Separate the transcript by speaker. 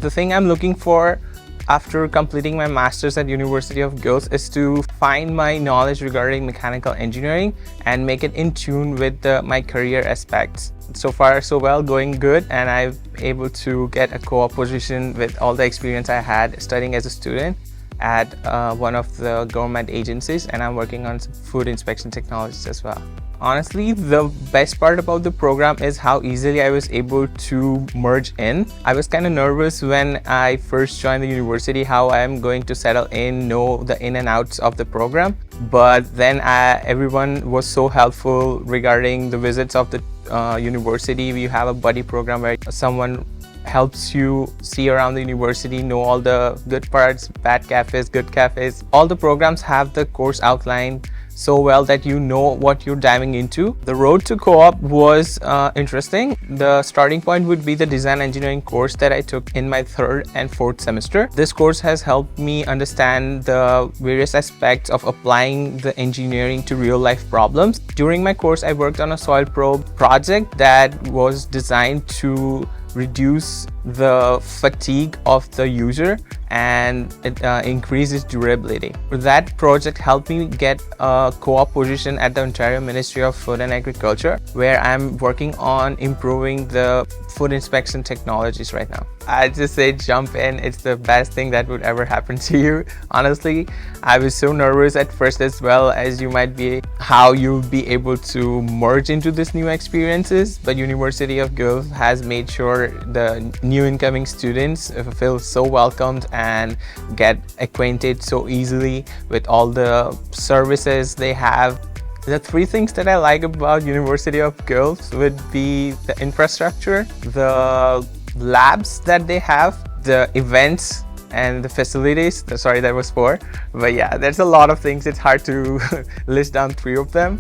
Speaker 1: The thing I'm looking for after completing my master's at University of Guelph is to find my knowledge regarding mechanical engineering and make it in tune with my career aspects. So far so well, going good, and I'm able to get a co-op position with all the experience I had studying as a student at one of the government agencies, and I'm working on some food inspection technologies as well. Honestly, the best part about the program is how easily I was able to merge in. I was kind of nervous when I first joined the university how I am going to settle in, know the in and outs of the program. But then everyone was so helpful regarding the visits of the university. We have a buddy program where someone helps you see around the university, know all the good parts, bad cafes, good cafes. All the programs have the course outline so well that you know what you're diving into. The road to co-op was interesting. The starting point would be the design engineering course that I took in my 3rd and 4th semester. This course has helped me understand the various aspects of applying the engineering to real-life problems. During my course, I worked on a soil probe project that was designed to reduce the fatigue of the user and it increases durability. That project helped me get a co-op position at the Ontario Ministry of Food and Agriculture, where I'm working on improving the food inspection technologies right now. I just say jump in. It's the best thing that would ever happen to you. Honestly, I was so nervous at first as well, as you might be, how you'll be able to merge into this new experiences. But University of Guelph has made sure the new incoming students feel so welcomed and get acquainted so easily with all the services they have. The 3 things that I like about University of Guelph would be the infrastructure, the labs that they have, the events, and the facilities. Sorry, that was 4. But yeah, there's a lot of things. It's hard to list down 3 of them.